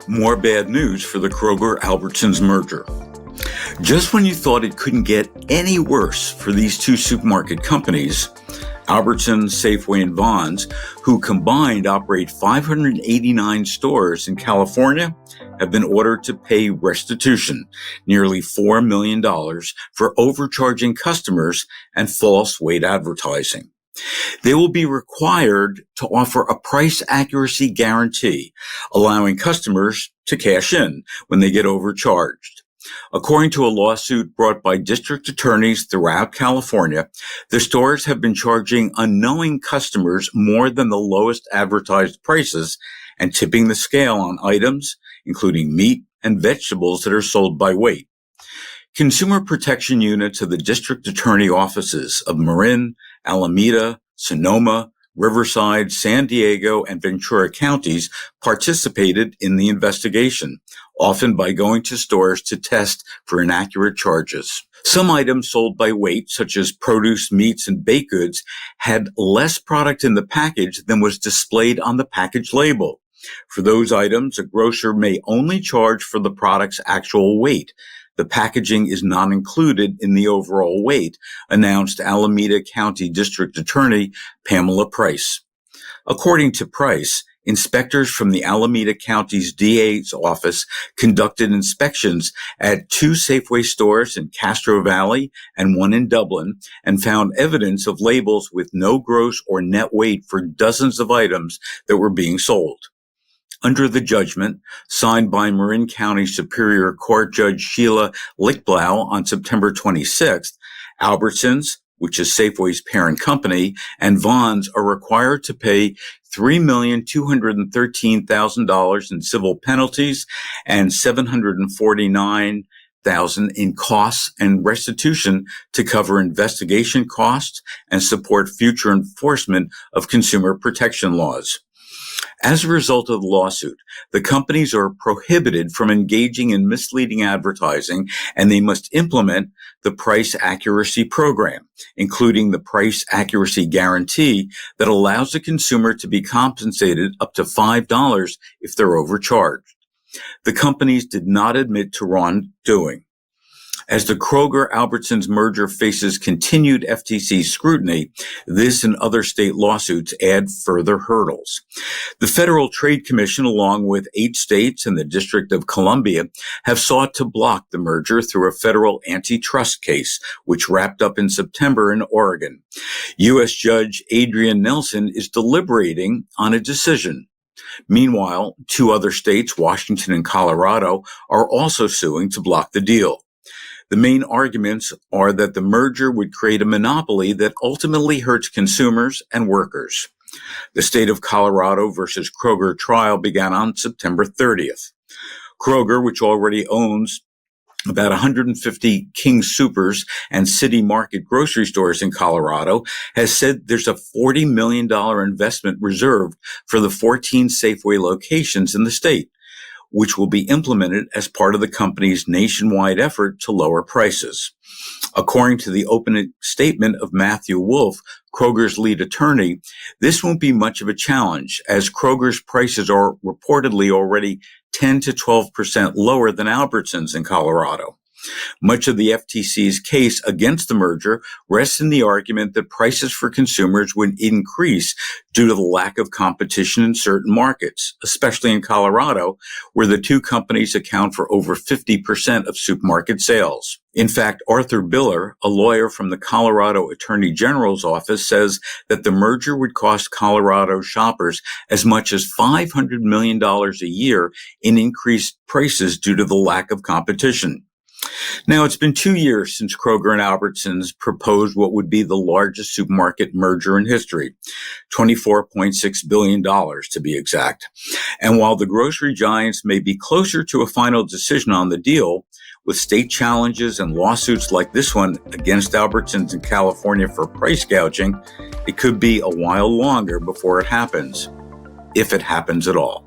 More bad news for the Kroger-Albertsons merger. Just when you thought it couldn't get any worse for these two supermarket companies, Albertsons, Safeway, and Vons, who combined operate 589 stores in California, have been ordered to pay restitution, nearly $4 million, for overcharging customers and false weight advertising. They will be required to offer a price accuracy guarantee, allowing customers to cash in when they get overcharged. According to a lawsuit brought by district attorneys throughout California, the stores have been charging unknowing customers more than the lowest advertised prices and tipping the scale on items, including meat and vegetables that are sold by weight. Consumer protection units of the district attorney offices of Marin, Alameda, Sonoma, Riverside, San Diego, and Ventura counties participated in the investigation, often by going to stores to test for inaccurate charges. Some items sold by weight, such as produce, meats, and baked goods, had less product in the package than was displayed on the package label. For those items, a grocer may only charge for the product's actual weight. The packaging is not included in the overall weight, announced Alameda County District Attorney Pamela Price. According to Price, inspectors from the Alameda County's DA's office conducted inspections at 2 Safeway stores in Castro Valley and 1 in Dublin and found evidence of labels with no gross or net weight for dozens of items that were being sold. Under the judgment, signed by Marin County Superior Court Judge Sheila Lichtblau on September 26th, Albertsons, which is Safeway's parent company, and Vons are required to pay $3,213,000 in civil penalties and $749,000 in costs and restitution to cover investigation costs and support future enforcement of consumer protection laws. As a result of the lawsuit, the companies are prohibited from engaging in misleading advertising, and they must implement the price accuracy program, including the price accuracy guarantee that allows the consumer to be compensated up to $5 if they're overcharged. The companies did not admit to wrongdoing. As the Kroger-Albertsons merger faces continued FTC scrutiny, this and other state lawsuits add further hurdles. The Federal Trade Commission, along with 8 states and the District of Columbia, have sought to block the merger through a federal antitrust case, which wrapped up in September in Oregon. U.S. Judge Adrian Nelson is deliberating on a decision. Meanwhile, 2 other states, Washington and Colorado, are also suing to block the deal. The main arguments are that the merger would create a monopoly that ultimately hurts consumers and workers. The state of Colorado versus Kroger trial began on September 30th. Kroger, which already owns about 150 King Soopers and City Market grocery stores in Colorado, has said there's a $40 million investment reserved for the 14 Safeway locations in the state, which will be implemented as part of the company's nationwide effort to lower prices. According to the opening statement of Matthew Wolf, Kroger's lead attorney, this won't be much of a challenge, as Kroger's prices are reportedly already 10 to 12% lower than Albertsons in Colorado. Much of the FTC's case against the merger rests in the argument that prices for consumers would increase due to the lack of competition in certain markets, especially in Colorado, where the 2 companies account for over 50% of supermarket sales. In fact, Arthur Biller, a lawyer from the Colorado Attorney General's office, says that the merger would cost Colorado shoppers as much as $500 million a year in increased prices due to the lack of competition. Now, it's been 2 years since Kroger and Albertsons proposed what would be the largest supermarket merger in history, $24.6 billion to be exact. And while the grocery giants may be closer to a final decision on the deal, with state challenges and lawsuits like this one against Albertsons in California for price gouging, it could be a while longer before it happens, if it happens at all.